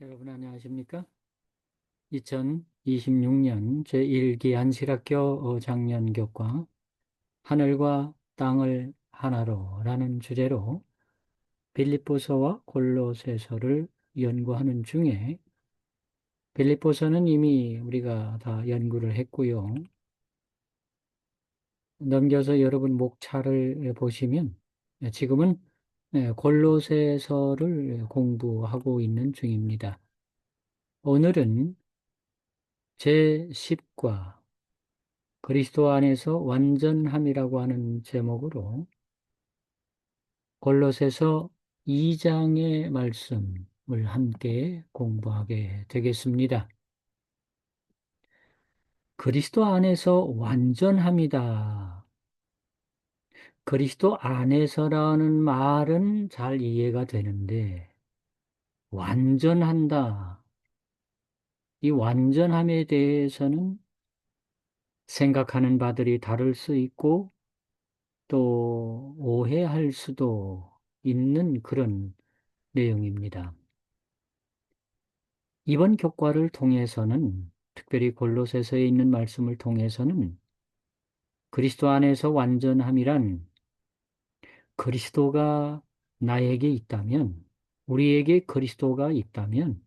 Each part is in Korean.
여러분 안녕하십니까? 2026년 제1기 안식학교 장년교과 하늘과 땅을 하나로 라는 주제로 빌립보서와 골로새서를 연구하는 중에 빌립보서는 이미 우리가 다 연구를 했고요. 넘겨서 여러분 목차를 보시면 지금은 골로새서를 공부하고 있는 중입니다. 오늘은 제10과 그리스도 안에서 완전함이라고 하는 제목으로 골로새서 2장의 말씀을 함께 공부하게 되겠습니다. 그리스도 안에서 완전함이다. 그리스도 안에서라는 말은 잘 이해가 되는데 완전한다. 이 완전함에 대해서는 생각하는 바들이 다를 수 있고 또 오해할 수도 있는 그런 내용입니다. 이번 교과를 통해서는 특별히 골로새서에 있는 말씀을 통해서는 그리스도 안에서 완전함이란 그리스도가 나에게 있다면, 우리에게 그리스도가 있다면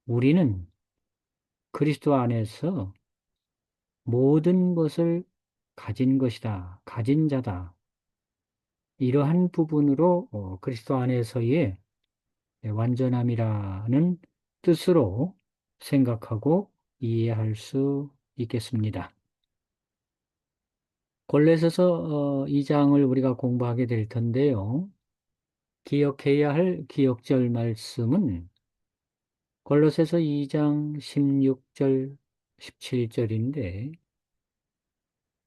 우리는 그리스도 안에서 모든 것을 가진 것이다, 가진 자다. 이러한 부분으로 그리스도 안에서의 완전함이라는 뜻으로 생각하고 이해할 수 있겠습니다. 골로새서 2장을 우리가 공부하게 될 텐데요. 기억해야 할 기억절 말씀은 골로새서 2장 16절, 17절인데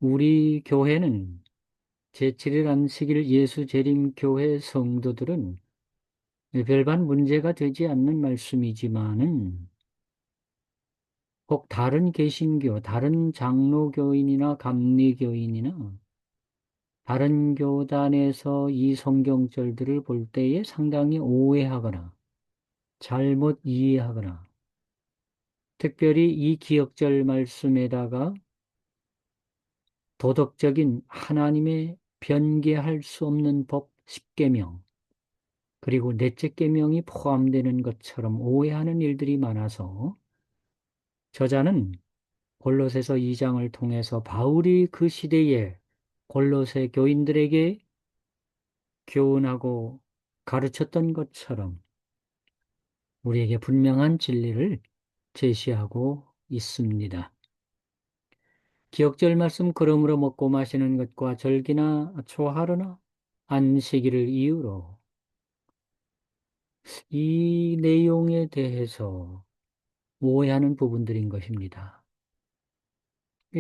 우리 교회는 제7일 안식일 예수 재림 교회 성도들은 별반 문제가 되지 않는 말씀이지만은 혹 다른 개신교, 다른 장로교인이나 감리교인이나 다른 교단에서 이 성경절들을 볼 때에 상당히 오해하거나 잘못 이해하거나 특별히 이 기억절 말씀에다가 도덕적인 하나님의 변개할 수 없는 법 10계명 그리고 넷째 계명이 포함되는 것처럼 오해하는 일들이 많아서 저자는 골로새서 2장을 통해서 바울이 그 시대에 골로새 교인들에게 교훈하고 가르쳤던 것처럼 우리에게 분명한 진리를 제시하고 있습니다. 기억절 말씀 그러므로 먹고 마시는 것과 절기나 초하루나 안식일을 이유로 이 내용에 대해서 오해하는 부분들인 것입니다.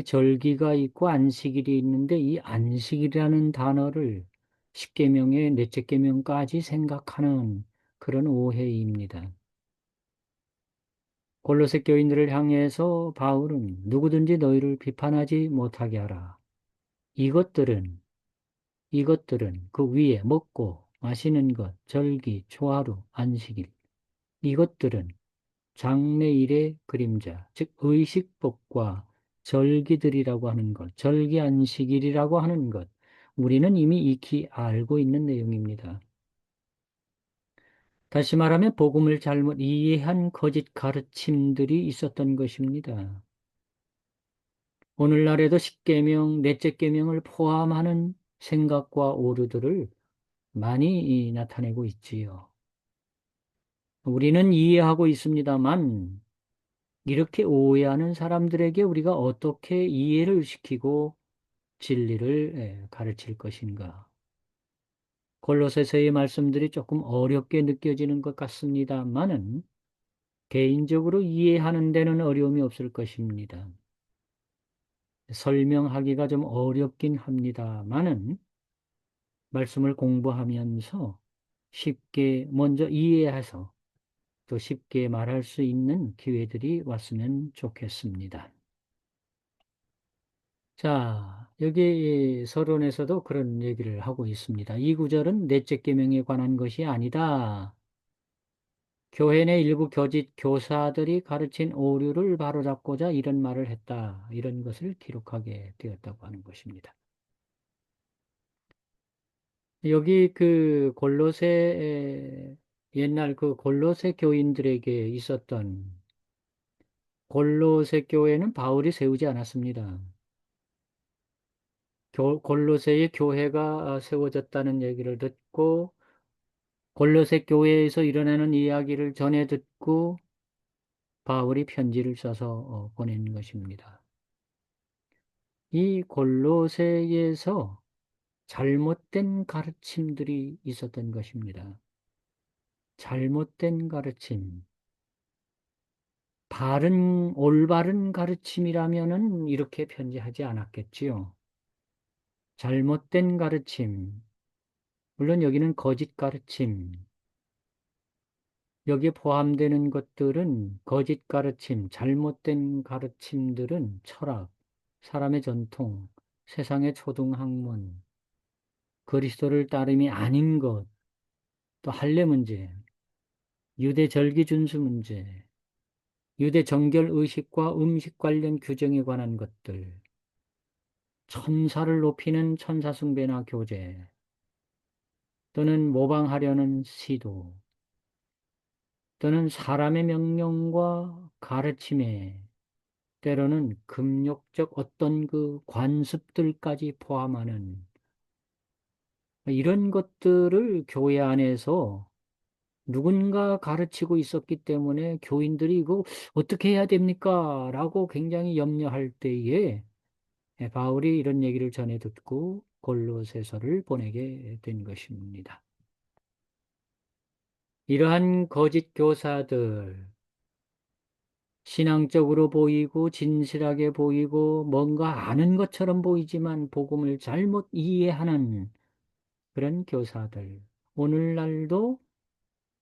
절기가 있고 안식일이 있는데 이 안식이라는 단어를 십계명의 넷째 계명까지 생각하는 그런 오해입니다. 골로새 교인들을 향해서 바울은 누구든지 너희를 비판하지 못하게 하라. 이것들은 그 위에 먹고 마시는 것, 절기, 초하루, 안식일 이것들은 장래일의 그림자, 즉 의식법과 절기들이라고 하는 것, 절기 안식일이라고 하는 것, 우리는 이미 익히 알고 있는 내용입니다. 다시 말하면 복음을 잘못 이해한 거짓 가르침들이 있었던 것입니다. 오늘날에도 십계명, 넷째 계명을 포함하는 생각과 오류들을 많이 나타내고 있지요. 우리는 이해하고 있습니다만 이렇게 오해하는 사람들에게 우리가 어떻게 이해를 시키고 진리를 가르칠 것인가. 골로새서의 말씀들이 조금 어렵게 느껴지는 것 같습니다만은 개인적으로 이해하는 데는 어려움이 없을 것입니다. 설명하기가 좀 어렵긴 합니다만은 말씀을 공부하면서 쉽게 먼저 이해해서 또 쉽게 말할 수 있는 기회들이 왔으면 좋겠습니다. 자, 여기 서론에서도 그런 얘기를 하고 있습니다. 이 구절은 넷째 계명에 관한 것이 아니다. 교회 내 일부 교직 교사들이 가르친 오류를 바로잡고자 이런 말을 했다. 이런 것을 기록하게 되었다고 하는 것입니다. 여기 그 골로새 옛날 그 골로새 교인들에게 있었던 골로새 교회는 바울이 세우지 않았습니다. 골로새의 교회가 세워졌다는 얘기를 듣고 골로새 교회에서 일어나는 이야기를 전해 듣고 바울이 편지를 써서 보낸 것입니다. 이 골로새에서 잘못된 가르침들이 있었던 것입니다. 잘못된 가르침. 올바른 가르침이라면은 이렇게 편지하지 않았겠지요. 잘못된 가르침. 물론 여기는 거짓 가르침. 여기에 포함되는 것들은 거짓 가르침, 잘못된 가르침들은 철학, 사람의 전통, 세상의 초등학문, 그리스도를 따름이 아닌 것, 또 할례 문제, 유대 절기 준수 문제, 유대 정결 의식과 음식 관련 규정에 관한 것들, 천사를 높이는 천사 숭배나 교제, 또는 모방하려는 시도, 또는 사람의 명령과 가르침에 때로는 금욕적 어떤 그 관습들까지 포함하는 이런 것들을 교회 안에서 누군가 가르치고 있었기 때문에 교인들이 이거 어떻게 해야 됩니까? 라고 굉장히 염려할 때에 바울이 이런 얘기를 전해 듣고 골로새서를 보내게 된 것입니다. 이러한 거짓 교사들, 신앙적으로 보이고 진실하게 보이고 뭔가 아는 것처럼 보이지만 복음을 잘못 이해하는 그런 교사들. 오늘날도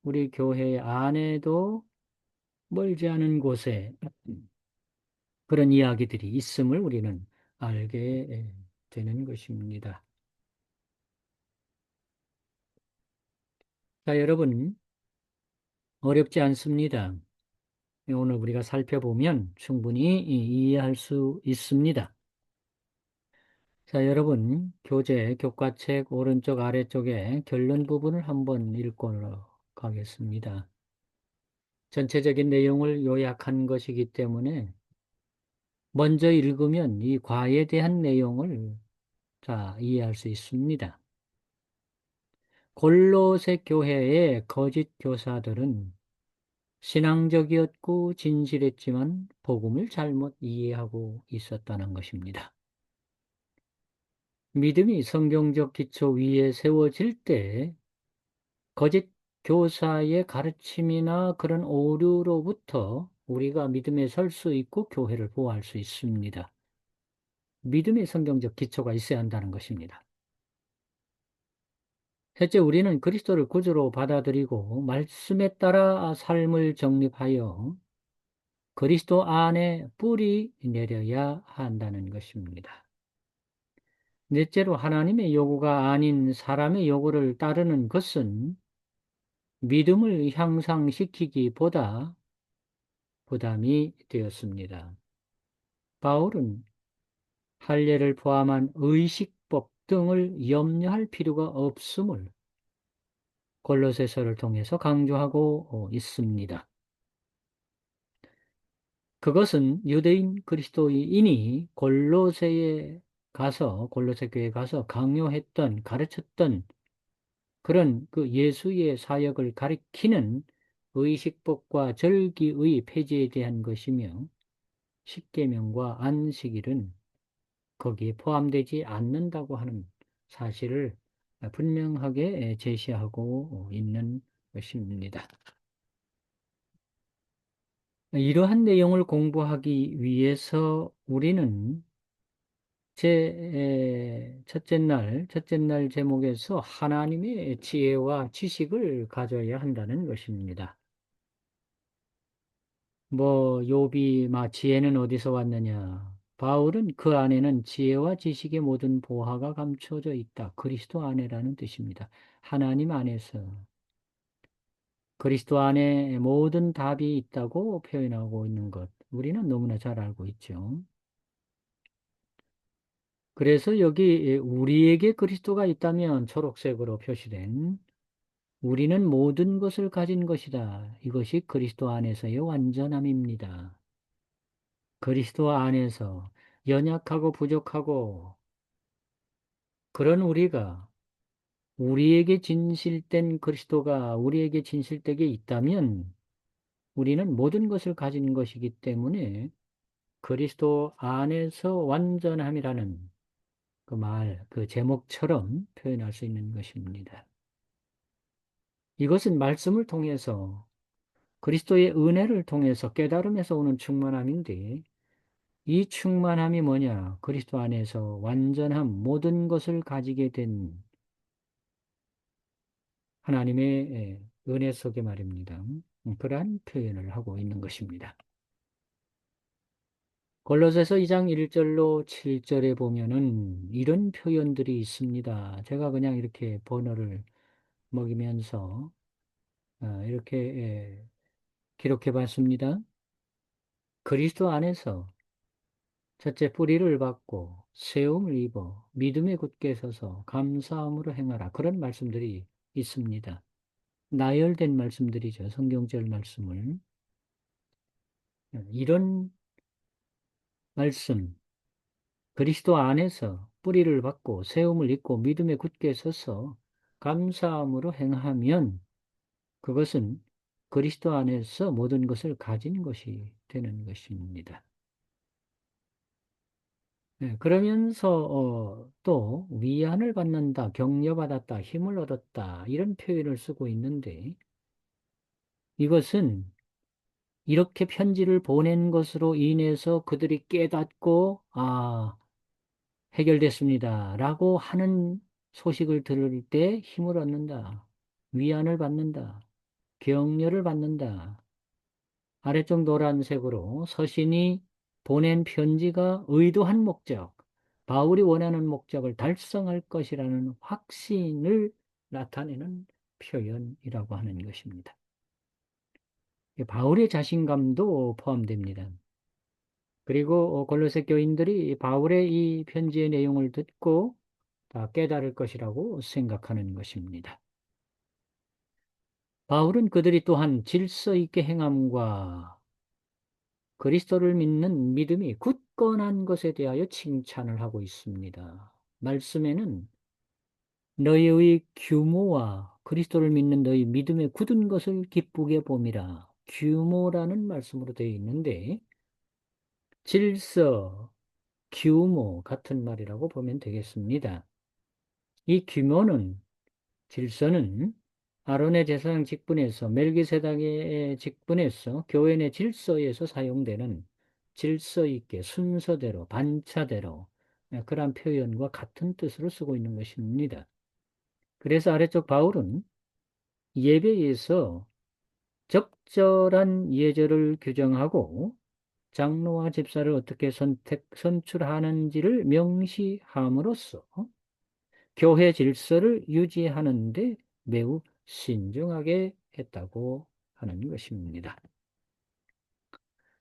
우리 교회 안에도 멀지 않은 곳에 그런 이야기들이 있음을 우리는 알게 되는 것입니다. 자, 여러분, 어렵지 않습니다. 오늘 우리가 살펴보면 충분히 이해할 수 있습니다. 자, 여러분, 교과책 오른쪽 아래쪽에 결론 부분을 한번 읽고 가겠습니다. 전체적인 내용을 요약한 것이기 때문에 먼저 읽으면 이 과에 대한 내용을 이해할 수 있습니다. 골로새 교회의 거짓 교사들은 신앙적이었고 진실했지만 복음을 잘못 이해하고 있었다는 것입니다. 믿음이 성경적 기초 위에 세워질 때 거짓 교사의 가르침이나 그런 오류로부터 우리가 믿음에 설 수 있고 교회를 보호할 수 있습니다. 믿음의 성경적 기초가 있어야 한다는 것입니다. 셋째, 우리는 그리스도를 구주로 받아들이고 말씀에 따라 삶을 정립하여 그리스도 안에 뿌리 내려야 한다는 것입니다. 넷째로 하나님의 요구가 아닌 사람의 요구를 따르는 것은 믿음을 향상시키기보다 부담이 되었습니다. 바울은 할례를 포함한 의식법 등을 염려할 필요가 없음을 골로새서를 통해서 강조하고 있습니다. 그것은 유대인 그리스도인이 골로새 교회에 가서 강요했던 가르쳤던 그런 그 예수의 사역을 가리키는 의식법과 절기의 폐지에 대한 것이며 십계명과 안식일은 거기에 포함되지 않는다고 하는 사실을 분명하게 제시하고 있는 것입니다. 이러한 내용을 공부하기 위해서 우리는 첫째 날 제목에서 하나님의 지혜와 지식을 가져야 한다는 것입니다. 욥이 지혜는 어디서 왔느냐? 바울은 그 안에는 지혜와 지식의 모든 보화가 감춰져 있다. 그리스도 안에라는 뜻입니다. 하나님 안에서. 그리스도 안에 모든 답이 있다고 표현하고 있는 것, 우리는 너무나 잘 알고 있죠. 그래서 여기 우리에게 그리스도가 있다면 초록색으로 표시된 우리는 모든 것을 가진 것이다. 이것이 그리스도 안에서의 완전함입니다. 그리스도 안에서 연약하고 부족하고 그런 우리가 우리에게 진실된 그리스도가 우리에게 진실되게 있다면 우리는 모든 것을 가진 것이기 때문에 그리스도 안에서 완전함이라는 그 말, 그 제목처럼 표현할 수 있는 것입니다. 이것은 말씀을 통해서 그리스도의 은혜를 통해서 깨달음에서 오는 충만함인데 이 충만함이 뭐냐? 그리스도 안에서 완전함, 모든 것을 가지게 된 하나님의 은혜 속에 말입니다. 그러한 표현을 하고 있는 것입니다. 골로새서 2장 1절로 7절에 보면은 이런 표현들이 있습니다. 제가 그냥 이렇게 번호를 먹이면서 이렇게 기록해 봤습니다. 그리스도 안에서 첫째 뿌리를 받고 세움을 입어 믿음에 굳게 서서 감사함으로 행하라. 그런 말씀들이 있습니다. 나열된 말씀들이죠. 성경절 말씀을. 이런 말씀, 그리스도 안에서 뿌리를 받고 세움을 입고 믿음에 굳게 서서 감사함으로 행하면 그것은 그리스도 안에서 모든 것을 가진 것이 되는 것입니다. 그러면서 또 위안을 받는다, 격려받았다, 힘을 얻었다 이런 표현을 쓰고 있는데 이것은 이렇게 편지를 보낸 것으로 인해서 그들이 깨닫고 해결됐습니다 라고 하는 소식을 들을 때 힘을 얻는다, 위안을 받는다, 격려를 받는다. 아래쪽 노란색으로 서신이 보낸 편지가 의도한 목적, 바울이 원하는 목적을 달성할 것이라는 확신을 나타내는 표현이라고 하는 것입니다. 바울의 자신감도 포함됩니다. 그리고 골로새 교인들이 바울의 이 편지의 내용을 듣고 다 깨달을 것이라고 생각하는 것입니다. 바울은 그들이 또한 질서 있게 행함과 그리스도를 믿는 믿음이 굳건한 것에 대하여 칭찬을 하고 있습니다. 말씀에는 너희의 규모와 그리스도를 믿는 너희 믿음에 굳은 것을 기쁘게 봄이라 규모라는 말씀으로 되어 있는데 질서, 규모 같은 말이라고 보면 되겠습니다. 이 규모는 질서는 아론의 제사장 직분에서 멜기세덱의 직분에서 교회 내 질서에서 사용되는 질서 있게 순서대로 반차대로 그러한 표현과 같은 뜻으로 쓰고 있는 것입니다. 그래서 아래쪽 바울은 예배에서 적절한 예절을 규정하고 장로와 집사를 어떻게 선출하는지를 명시함으로써 교회 질서를 유지하는데 매우 신중하게 했다고 하는 것입니다.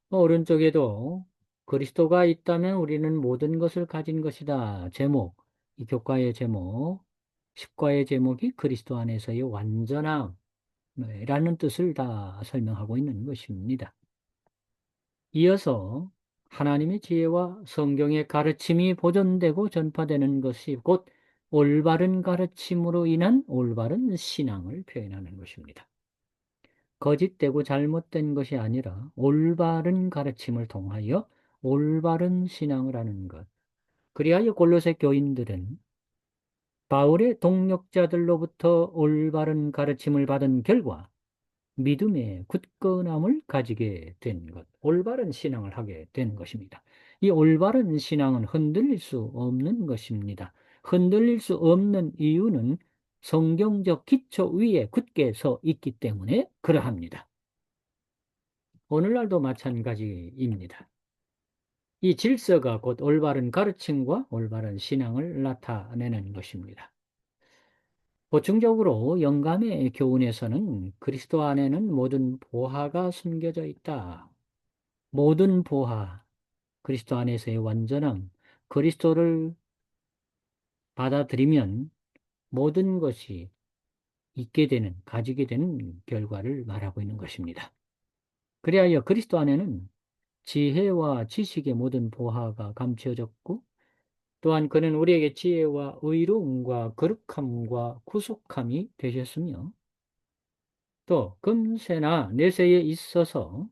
오른쪽에도 그리스도가 있다면 우리는 모든 것을 가진 것이다. 제목, 이 교과의 제목, 십과의 제목이 그리스도 안에서의 완전함이라는 뜻을 다 설명하고 있는 것입니다. 이어서 하나님의 지혜와 성경의 가르침이 보존되고 전파되는 것이 곧 올바른 가르침으로 인한 올바른 신앙을 표현하는 것입니다. 거짓되고 잘못된 것이 아니라 올바른 가르침을 통하여 올바른 신앙을 하는 것. 그리하여 골로새 교인들은 바울의 동력자들로부터 올바른 가르침을 받은 결과 믿음의 굳건함을 가지게 된 것, 올바른 신앙을 하게 된 것입니다. 이 올바른 신앙은 흔들릴 수 없는 것입니다. 흔들릴 수 없는 이유는 성경적 기초 위에 굳게 서 있기 때문에 그러합니다. 오늘날도 마찬가지입니다. 이 질서가 곧 올바른 가르침과 올바른 신앙을 나타내는 것입니다. 보충적으로 영감의 교훈에서는 그리스도 안에는 모든 보화가 숨겨져 있다. 모든 보화, 그리스도 안에서의 완전함, 그리스도를 받아들이면 모든 것이 있게 되는, 가지게 되는 결과를 말하고 있는 것입니다. 그리하여 그리스도 안에는 지혜와 지식의 모든 보화가 감춰졌고, 또한 그는 우리에게 지혜와 의로움과 거룩함과 구속함이 되셨으며, 또 금세나 내세에 있어서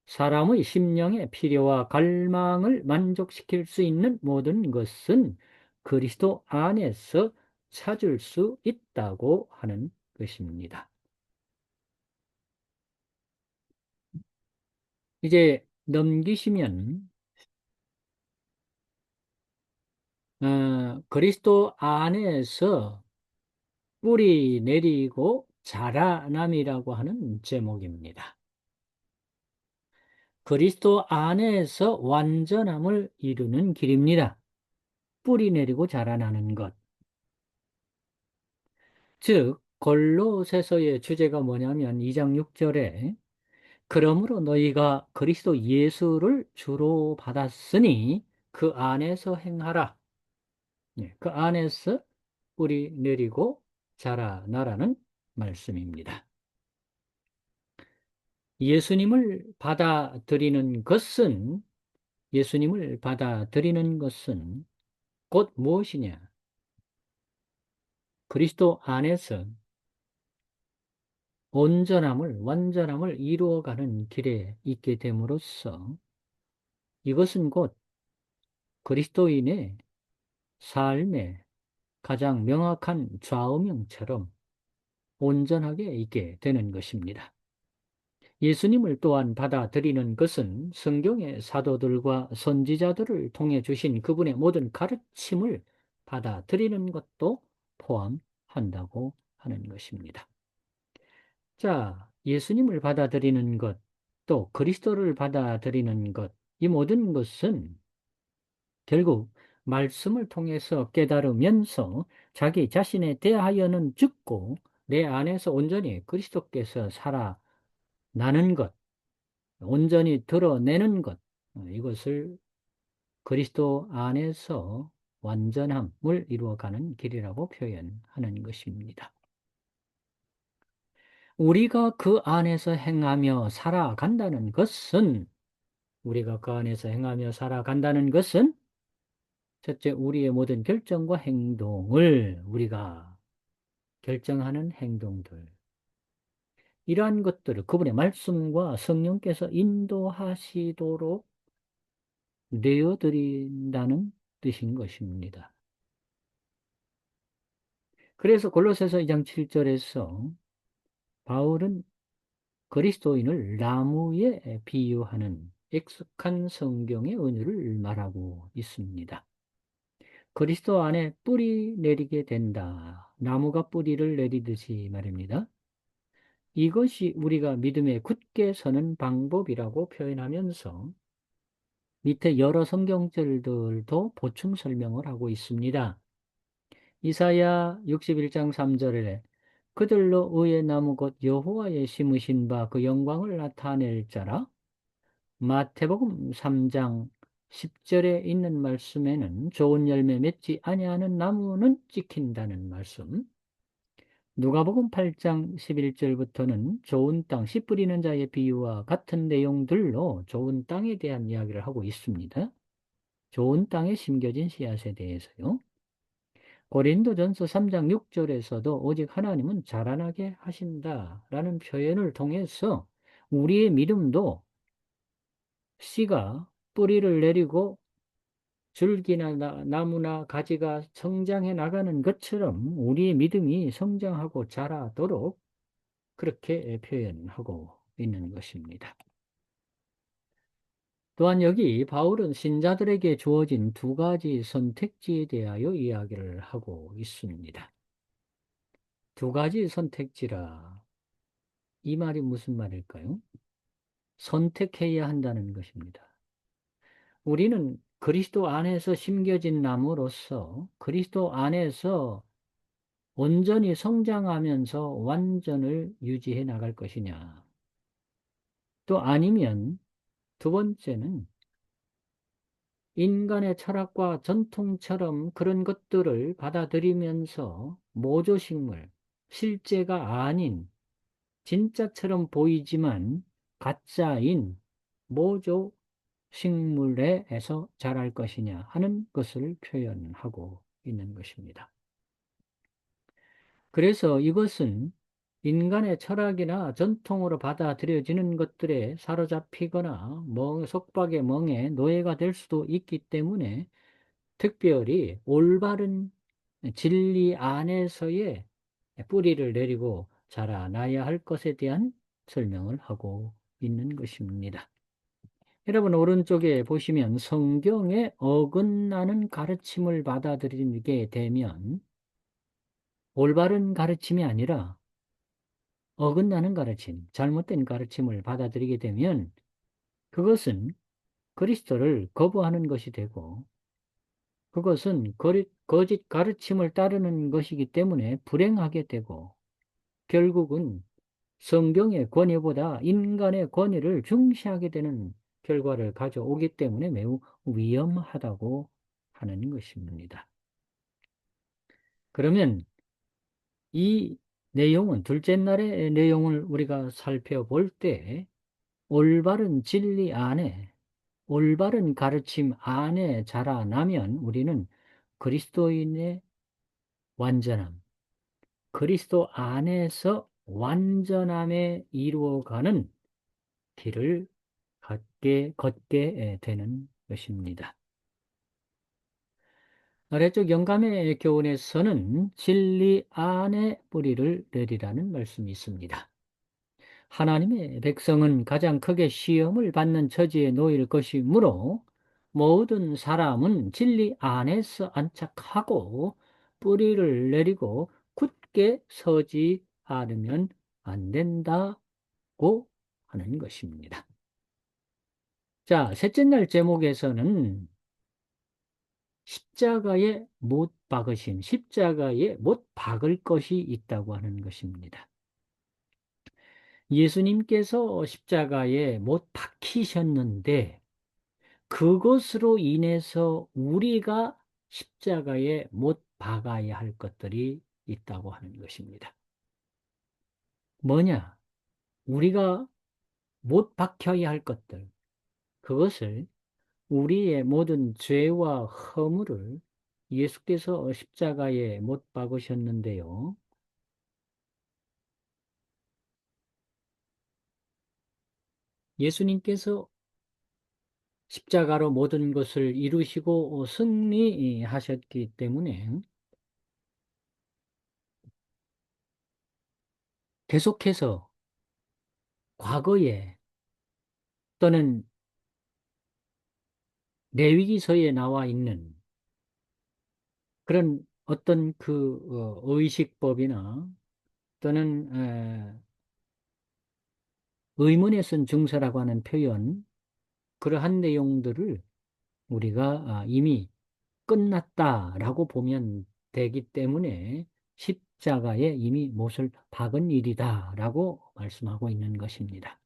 사람의 심령의 필요와 갈망을 만족시킬 수 있는 모든 것은 그리스도 안에서 찾을 수 있다고 하는 것입니다. 이제 넘기시면 그리스도 안에서 뿌리 내리고 자라남이라고 하는 제목입니다. 그리스도 안에서 완전함을 이루는 길입니다. 뿌리 내리고 자라나는 것. 즉 골로새서의 주제가 뭐냐면 2장 6절에 그러므로 너희가 그리스도 예수를 주로 받았으니 그 안에서 행하라. 그 안에서 뿌리 내리고 자라나라는 말씀입니다. 예수님을 받아들이는 것은 예수님을 받아들이는 것은 곧 무엇이냐? 그리스도 안에서 온전함을, 완전함을 이루어가는 길에 있게 됨으로써 이것은 곧 그리스도인의 삶의 가장 명확한 좌우명처럼 온전하게 있게 되는 것입니다. 예수님을 또한 받아들이는 것은 성경의 사도들과 선지자들을 통해 주신 그분의 모든 가르침을 받아들이는 것도 포함한다고 하는 것입니다. 자, 예수님을 받아들이는 것, 또 그리스도를 받아들이는 것, 이 모든 것은 결국 말씀을 통해서 깨달으면서 자기 자신에 대하여는 죽고 내 안에서 온전히 그리스도께서 살아나는 것, 온전히 드러내는 것, 이것을 그리스도 안에서 완전함을 이루어가는 길이라고 표현하는 것입니다. 우리가 그 안에서 행하며 살아간다는 것은 우리가 그 안에서 행하며 살아간다는 것은 첫째, 우리의 모든 결정과 행동을 우리가 결정하는 행동들, 이러한 것들을 그분의 말씀과 성령께서 인도하시도록 내어드린다는 뜻인 것입니다. 그래서 골로새서 2장 7절에서 바울은 그리스도인을 나무에 비유하는 익숙한 성경의 은유를 말하고 있습니다. 그리스도 안에 뿌리 내리게 된다. 나무가 뿌리를 내리듯이 말입니다. 이것이 우리가 믿음에 굳게 서는 방법이라고 표현하면서 밑에 여러 성경절들도 보충 설명을 하고 있습니다. 이사야 61장 3절에 그들로 의의 나무 곧 여호와의 심으신 바 그 영광을 나타낼 자라. 마태복음 3장 10절에 있는 말씀에는 좋은 열매 맺지 아니하는 나무는 찍힌다는 말씀, 누가복음 8장 11절부터는 좋은 땅, 씨 뿌리는 자의 비유와 같은 내용들로 좋은 땅에 대한 이야기를 하고 있습니다. 좋은 땅에 심겨진 씨앗에 대해서요. 고린도전서 3장 6절에서도 오직 하나님은 자라나게 하신다라는 표현을 통해서 우리의 믿음도 씨가 뿌리를 내리고 줄기나 나무나 가지가 성장해 나가는 것처럼 우리의 믿음이 성장하고 자라도록 그렇게 표현하고 있는 것입니다. 또한 여기 바울은 신자들에게 주어진 두 가지 선택지에 대하여 이야기를 하고 있습니다. 두 가지 선택지라, 이 말이 무슨 말일까요? 선택해야 한다는 것입니다. 우리는 그리스도 안에서 심겨진 나무로서 그리스도 안에서 온전히 성장하면서 완전을 유지해 나갈 것이냐. 또 아니면 두 번째는 인간의 철학과 전통처럼 그런 것들을 받아들이면서 모조식물, 실제가 아닌 진짜처럼 보이지만 가짜인 모조 식물에서 자랄 것이냐 하는 것을 표현하고 있는 것입니다. 그래서 이것은 인간의 철학이나 전통으로 받아들여지는 것들에 사로잡히거나 속박의 멍에 노예가 될 수도 있기 때문에 특별히 올바른 진리 안에서의 뿌리를 내리고 자라나야 할 것에 대한 설명을 하고 있는 것입니다. 여러분 오른쪽에 보시면 성경에 어긋나는 가르침을 받아들이게 되면 올바른 가르침이 아니라 어긋나는 가르침, 잘못된 가르침을 받아들이게 되면 그것은 그리스도를 거부하는 것이 되고 그것은 거짓 가르침을 따르는 것이기 때문에 불행하게 되고 결국은 성경의 권위보다 인간의 권위를 중시하게 되는 결과를 가져오기 때문에 매우 위험하다고 하는 것입니다. 그러면 이 내용은 둘째 날의 내용을 우리가 살펴볼 때 올바른 진리 안에 올바른 가르침 안에 자라나면 우리는 그리스도인의 완전함, 그리스도 안에서 완전함에 이루어가는 길을 걷게 되는 것입니다. 아래쪽 영감의 교훈에서는 진리 안에 뿌리를 내리라는 말씀이 있습니다. 하나님의 백성은 가장 크게 시험을 받는 처지에 놓일 것이므로 모든 사람은 진리 안에서 안착하고 뿌리를 내리고 굳게 서지 않으면 안 된다고 하는 것입니다. 자, 셋째 날 제목에서는 십자가에 못 박으신, 십자가에 못 박을 것이 있다고 하는 것입니다. 예수님께서 십자가에 못 박히셨는데 그것으로 인해서 우리가 십자가에 못 박아야 할 것들이 있다고 하는 것입니다. 뭐냐? 우리가 못 박혀야 할 것들, 그것을 우리의 모든 죄와 허물을 예수께서 십자가에 못 박으셨는데요. 예수님께서 십자가로 모든 것을 이루시고 승리하셨기 때문에 계속해서 과거에 또는 레위기서에 나와 있는 그런 어떤 그 의식법이나 또는 의문에 쓴 증서라고 하는 표현, 그러한 내용들을 우리가 이미 끝났다라고 보면 되기 때문에 십자가에 이미 못을 박은 일이다라고 말씀하고 있는 것입니다.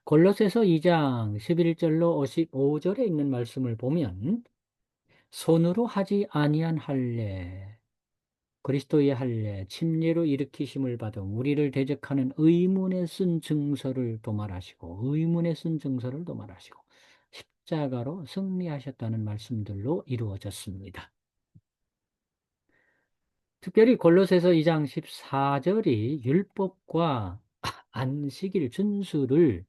골로새서 2장 11절로 55절에 있는 말씀을 보면 손으로 하지 아니한 할례, 그리스도의 할례, 침례로 일으키심을 받은 우리를 대적하는 의문에 쓴 증서를 도말하시고 의문에 쓴 증서를 도말하시고 십자가로 승리하셨다는 말씀들로 이루어졌습니다. 특별히 골로새서 2장 14절이 율법과 안식일 준수를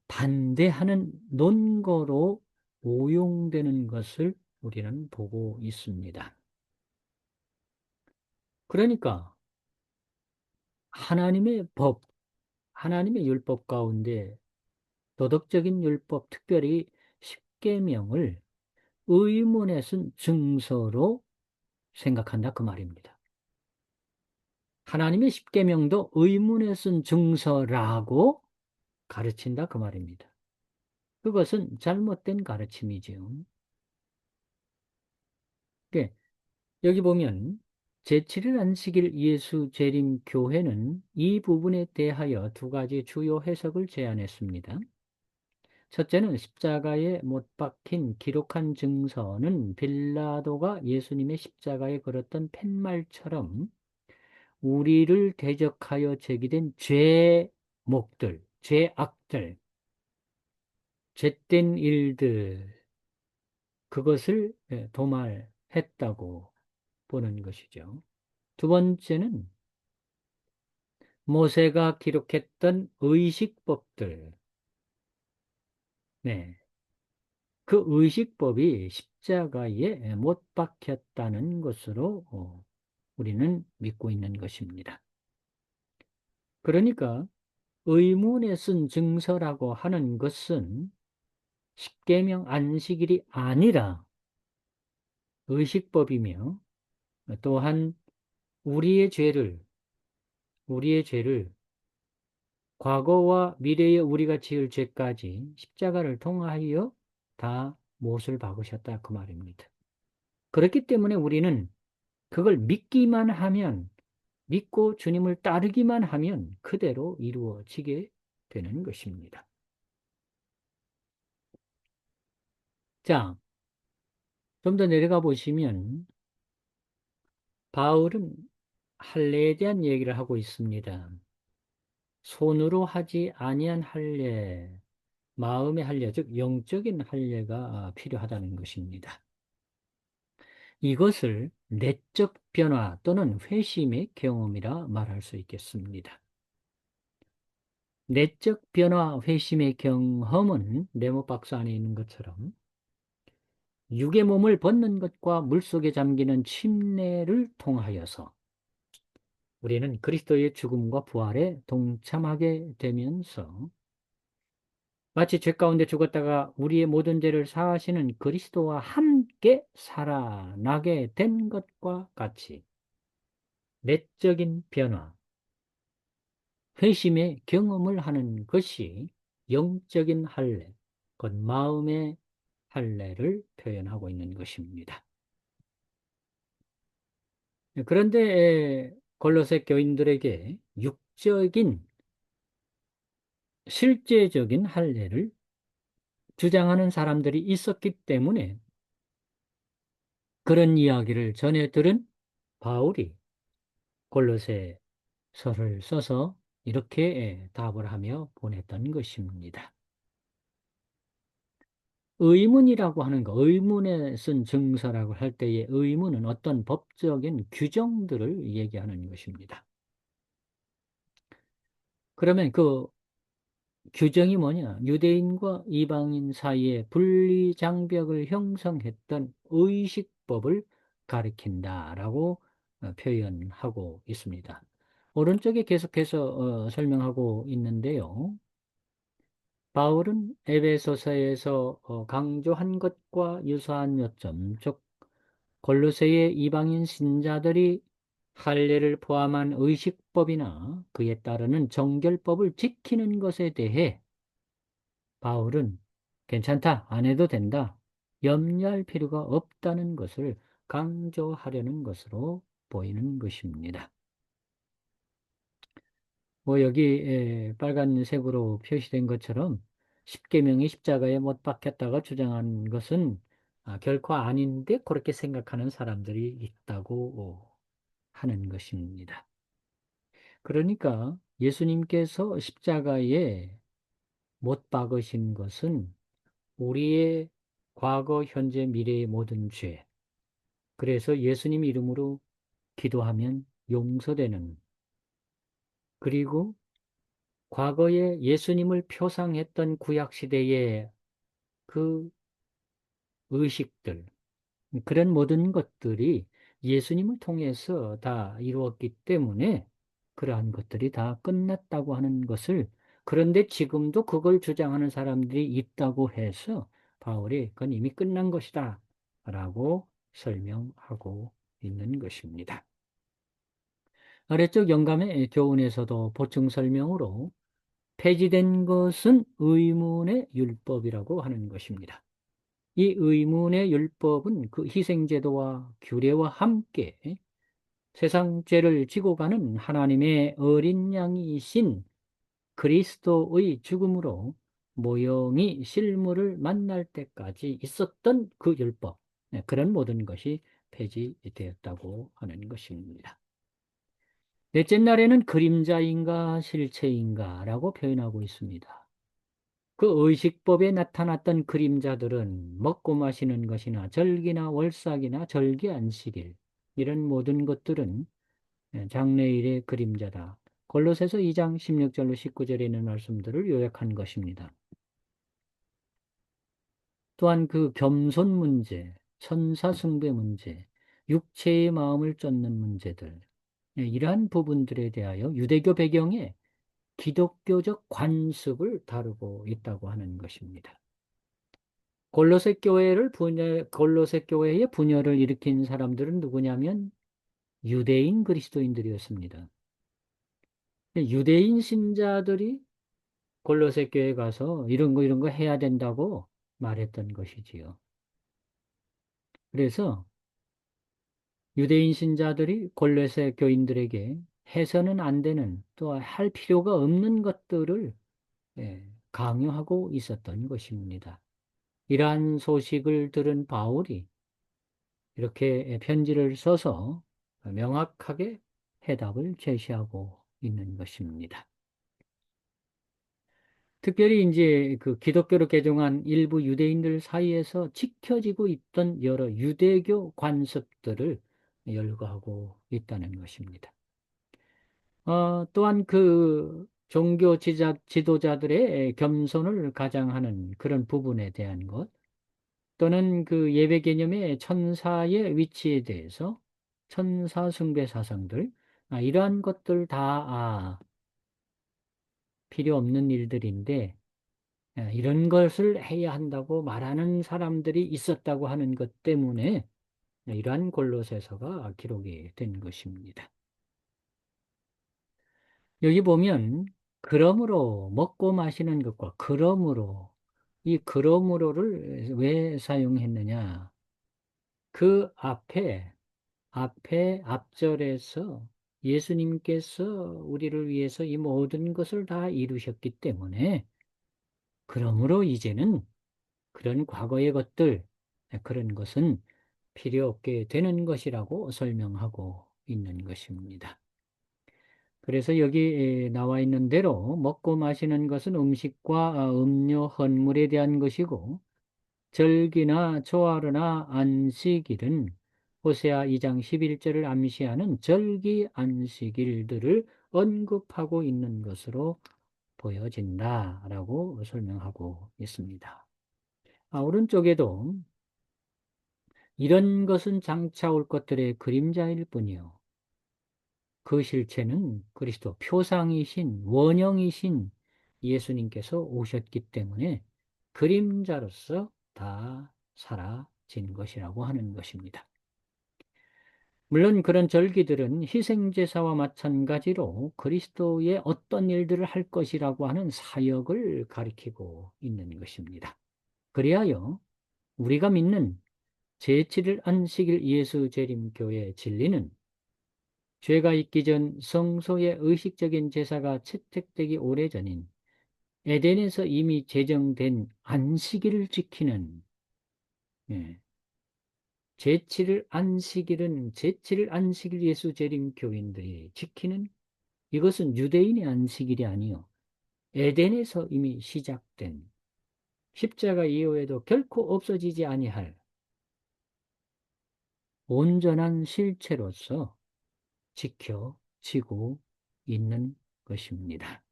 반대하는 논거로 오용되는 것을 우리는 보고 있습니다. 그러니까 하나님의 법, 하나님의 율법 가운데 도덕적인 율법, 특별히 십계명을 의문에 쓴 증서로 생각한다 그 말입니다. 하나님의 십계명도 의문에 쓴 증서라고 가르친다 그 말입니다. 그것은 잘못된 가르침이지요. 예, 여기 보면 제7일 안식일 예수 재림 교회는 이 부분에 대하여 두 가지 주요 해석을 제안했습니다. 첫째는 십자가에 못 박힌 기록한 증서는 빌라도가 예수님의 십자가에 걸었던 팻말처럼 우리를 대적하여 제기된 죄목들, 죄악들, 죄된 일들, 그것을 도말했다고 보는 것이죠. 두 번째는 모세가 기록했던 의식법들, 네, 그 의식법이 십자가에 못 박혔다는 것으로 우리는 믿고 있는 것입니다. 그러니까 의문에 쓴 증서라고 하는 것은 십계명 안식일이 아니라 의식법이며, 또한 우리의 죄를 우리의 죄를 과거와 미래의 우리가 지을 죄까지 십자가를 통하여 다 못을 박으셨다 그 말입니다. 그렇기 때문에 우리는 그걸 믿기만 하면, 믿고 주님을 따르기만 하면 그대로 이루어지게 되는 것입니다. 자, 좀 더 내려가 보시면 바울은 할례에 대한 얘기를 하고 있습니다. 손으로 하지 아니한 할례, 마음의 할례, 즉 영적인 할례가 필요하다는 것입니다. 이것을 내적 변화 또는 회심의 경험이라 말할 수 있겠습니다. 내적 변화, 회심의 경험은 네모 박스 안에 있는 것처럼 육의 몸을 벗는 것과 물속에 잠기는 침례를 통하여서 우리는 그리스도의 죽음과 부활에 동참하게 되면서 마치 죄 가운데 죽었다가 우리의 모든 죄를 사하시는 그리스도와 함께 살아나게 된 것과 같이 내적인 변화, 회심의 경험을 하는 것이 영적인 할례, 곧 마음의 할례를 표현하고 있는 것입니다. 그런데 골로새 교인들에게 육적인 실제적인 할례를 주장하는 사람들이 있었기 때문에 그런 이야기를 전해 들은 바울이 골로새서를 써서 이렇게 답을 하며 보냈던 것입니다. 의문이라고 하는 거, 의문에 쓴 증서라고 할 때의 의문은 어떤 법적인 규정들을 얘기하는 것입니다. 그러면 그 규정이 뭐냐? 유대인과 이방인 사이에 분리장벽을 형성했던 의식법을 가리킨다라고 표현하고 있습니다. 오른쪽에 계속해서 설명하고 있는데요. 바울은 에베소서에서 강조한 것과 유사한 요점, 즉 골로새의 이방인 신자들이 할례를 포함한 의식법이나 그에 따르는 정결법을 지키는 것에 대해 바울은 괜찮다, 안 해도 된다, 염려할 필요가 없다는 것을 강조하려는 것으로 보이는 것입니다. 뭐 여기 빨간색으로 표시된 것처럼 십계명이 십자가에 못 박혔다가 주장한 것은 결코 아닌데 그렇게 생각하는 사람들이 있다고 하는 것입니다. 그러니까 예수님께서 십자가에 못 박으신 것은 우리의 과거, 현재, 미래의 모든 죄, 그래서 예수님 이름으로 기도하면 용서되는, 그리고 과거에 예수님을 표상했던 구약시대의 그 의식들, 그런 모든 것들이 예수님을 통해서 다 이루었기 때문에 그러한 것들이 다 끝났다고 하는 것을, 그런데 지금도 그걸 주장하는 사람들이 있다고 해서 바울이 그건 이미 끝난 것이다 라고 설명하고 있는 것입니다. 아래쪽 영감의 교훈에서도 보충 설명으로 폐지된 것은 의문의 율법이라고 하는 것입니다. 이 의문의 율법은 그 희생제도와 규례와 함께 세상 죄를 지고 가는 하나님의 어린 양이신 그리스도의 죽음으로 모형이 실물을 만날 때까지 있었던 그 율법, 네, 그런 모든 것이 폐지되었다고 하는 것입니다. 넷째 날에는 그림자인가 실체인가 라고 표현하고 있습니다. 그 의식법에 나타났던 그림자들은 먹고 마시는 것이나 절기나 월삭이나 절기 안식일 이런 모든 것들은 장래일의 그림자다. 골로새서 2장 16절로 19절에 있는 말씀들을 요약한 것입니다. 또한 그 겸손 문제, 천사 숭배 문제, 육체의 마음을 쫓는 문제들, 이러한 부분들에 대하여 유대교 배경에 기독교적 관습을 다루고 있다고 하는 것입니다. 골로새 교회의 분열을 일으킨 사람들은 누구냐면 유대인 그리스도인들이었습니다. 유대인 신자들이 골로새 교회 가서 이런 거 해야 된다고 말했던 것이지요. 그래서 유대인 신자들이 골로새 교인들에게 해서는 안 되는 또 할 필요가 없는 것들을 강요하고 있었던 것입니다. 이러한 소식을 들은 바울이 이렇게 편지를 써서 명확하게 해답을 제시하고 있는 것입니다. 특별히 이제 그 기독교로 개종한 일부 유대인들 사이에서 지켜지고 있던 여러 유대교 관습들을 열거하고 있다는 것입니다. 또한 그 종교 지도자들의 겸손을 가장하는 그런 부분에 대한 것, 또는 그 예배 개념의 천사의 위치에 대해서 천사 숭배 사상들, 이러한 것들 다 필요 없는 일들인데 이런 것을 해야 한다고 말하는 사람들이 있었다고 하는 것 때문에 이러한 골로새서가 기록이 된 것입니다. 여기 보면 그러므로 먹고 마시는 것과 그러므로 이 그러므로를 왜 사용했느냐? 그 앞에 앞절에서 예수님께서 우리를 위해서 이 모든 것을 다 이루셨기 때문에 그러므로 이제는 그런 과거의 것들, 그런 것은 필요 없게 되는 것이라고 설명하고 있는 것입니다. 그래서 여기 나와 있는 대로 먹고 마시는 것은 음식과 음료, 헌물에 대한 것이고 절기나 초하루나 안식일은 호세아 2장 11절을 암시하는 절기 안식일들을 언급하고 있는 것으로 보여진다라고 설명하고 있습니다. 오른쪽에도 이런 것은 장차 올 것들의 그림자일 뿐이요. 그 실체는 그리스도 표상이신 원형이신 예수님께서 오셨기 때문에 그림자로서 다 사라진 것이라고 하는 것입니다. 물론 그런 절기들은 희생제사와 마찬가지로 그리스도의 어떤 일들을 할 것이라고 하는 사역을 가리키고 있는 것입니다. 그리하여 우리가 믿는 제7일 안식일 예수 재림교의 진리는 죄가 있기 전 성소의 의식적인 제사가 채택되기 오래전인 에덴에서 이미 제정된 안식일을 지키는 예, 제7일 안식일은 제7일 안식일 예수 재림 교인들이 지키는 이것은 유대인의 안식일이 아니요 에덴에서 이미 시작된 십자가 이후에도 결코 없어지지 아니할 온전한 실체로서 지켜지고 있는 것입니다.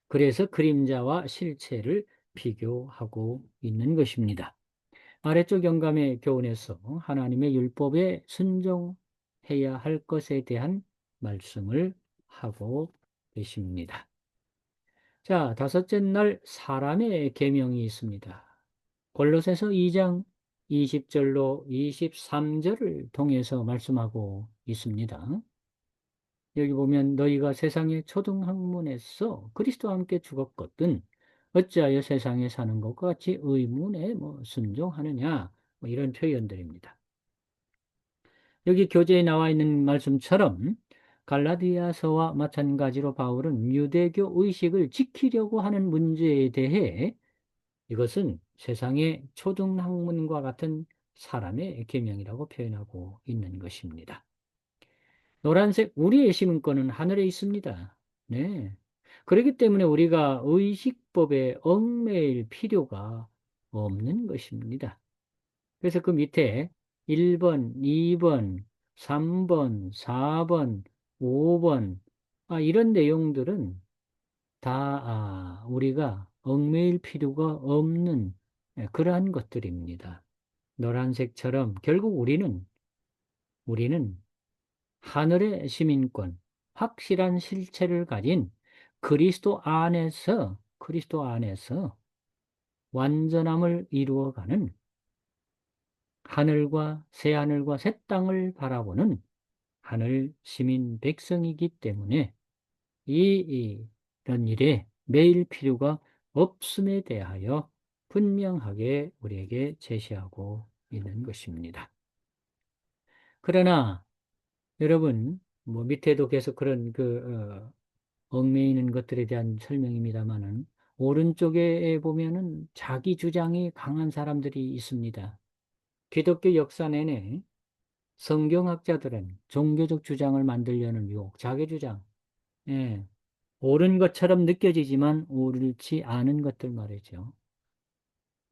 그래서 그림자와 실체를 비교하고 있는 것입니다. 아래쪽 영감의 교훈에서 하나님의 율법에 순종해야 할 것에 대한 말씀을 하고 계십니다. 자, 다섯째 날 사람의 계명이 있습니다. 골로새서 2장 20절로 23절을 통해서 말씀하고 있습니다. 여기 보면 너희가 세상의 초등학문에서 그리스도와 함께 죽었거든 어찌하여 세상에 사는 것과 같이 의문에 순종하느냐 이런 표현들입니다. 여기 교재에 나와 있는 말씀처럼 갈라디아서와 마찬가지로 바울은 유대교 의식을 지키려고 하는 문제에 대해 이것은 세상의 초등학문과 같은 사람의 계명이라고 표현하고 있는 것입니다. 노란색 우리의 시민권은 하늘에 있습니다. 네. 그렇기 때문에 우리가 의식법에 얽매일 필요가 없는 것입니다. 그래서 그 밑에 1번, 2번, 3번, 4번, 5번, 이런 내용들은 다 우리가 얽매일 필요가 없는 그러한 것들입니다. 노란색처럼 결국 우리는 하늘의 시민권, 확실한 실체를 가진 그리스도 안에서 완전함을 이루어가는 하늘과 새하늘과 새 땅을 바라보는 하늘 시민 백성이기 때문에 이런 일에 매일 필요가 없음에 대하여 분명하게 우리에게 제시하고 있는 것입니다. 그러나 여러분, 뭐 밑에도 계속 그런 얽매이는 것들에 대한 설명입니다만은 오른쪽에 보면은 자기 주장이 강한 사람들이 있습니다. 기독교 역사 내내 성경학자들은 종교적 주장을 만들려는 유혹, 자기 주장, 예, 옳은 것처럼 느껴지지만 옳지 않은 것들 말이죠.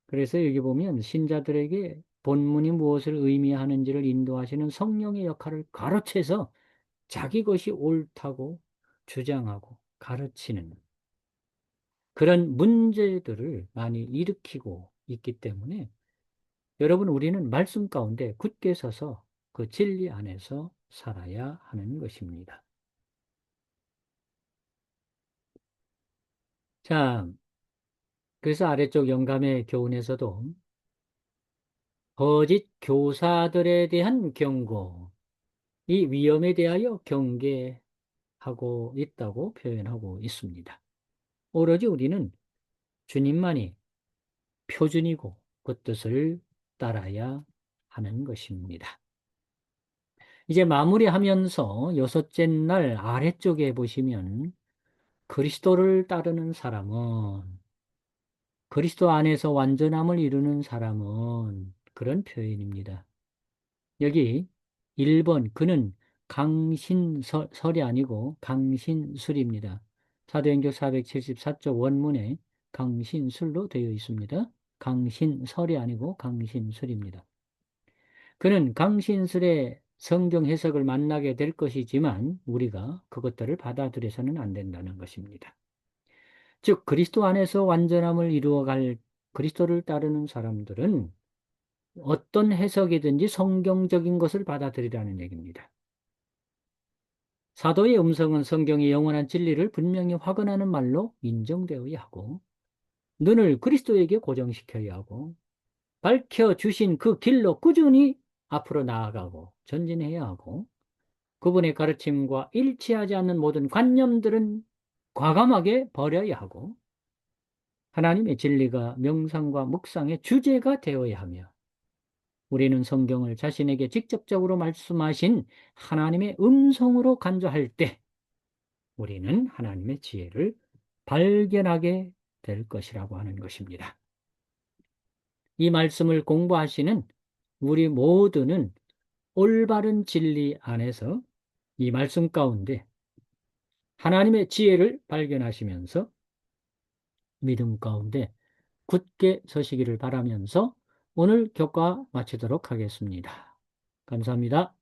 그래서 여기 보면 신자들에게 본문이 무엇을 의미하는지를 인도하시는 성령의 역할을 가로채서 자기 것이 옳다고 주장하고 가르치는 그런 문제들을 많이 일으키고 있기 때문에 여러분 우리는 말씀 가운데 굳게 서서 그 진리 안에서 살아야 하는 것입니다. 자, 그래서 아래쪽 영감의 교훈에서도 거짓 교사들에 대한 경고, 이 위험에 대하여 경계하고 있다고 표현하고 있습니다. 오로지 우리는 주님만이 표준이고 그 뜻을 따라야 하는 것입니다. 이제 마무리하면서 여섯째 날 아래쪽에 보시면 그리스도를 따르는 사람은 그리스도 안에서 완전함을 이루는 사람은 그런 표현입니다. 여기 1번 그는 강신설이 아니고 강신술입니다. 사도행전 474쪽 원문에 강신술로 되어 있습니다. 강신설이 아니고 강신술입니다. 그는 강신술의 성경 해석을 만나게 될 것이지만 우리가 그것들을 받아들여서는 안 된다는 것입니다. 즉 그리스도 안에서 완전함을 이루어갈 그리스도를 따르는 사람들은 어떤 해석이든지 성경적인 것을 받아들이라는 얘기입니다. 사도의 음성은 성경의 영원한 진리를 분명히 확언하는 말로 인정되어야 하고 눈을 그리스도에게 고정시켜야 하고 밝혀주신 그 길로 꾸준히 앞으로 나아가고 전진해야 하고 그분의 가르침과 일치하지 않는 모든 관념들은 과감하게 버려야 하고 하나님의 진리가 명상과 묵상의 주제가 되어야 하며 우리는 성경을 자신에게 직접적으로 말씀하신 하나님의 음성으로 간주할 때 우리는 하나님의 지혜를 발견하게 될 것이라고 하는 것입니다. 이 말씀을 공부하시는 우리 모두는 올바른 진리 안에서 이 말씀 가운데 하나님의 지혜를 발견하시면서 믿음 가운데 굳게 서시기를 바라면서 오늘 교과 마치도록 하겠습니다. 감사합니다.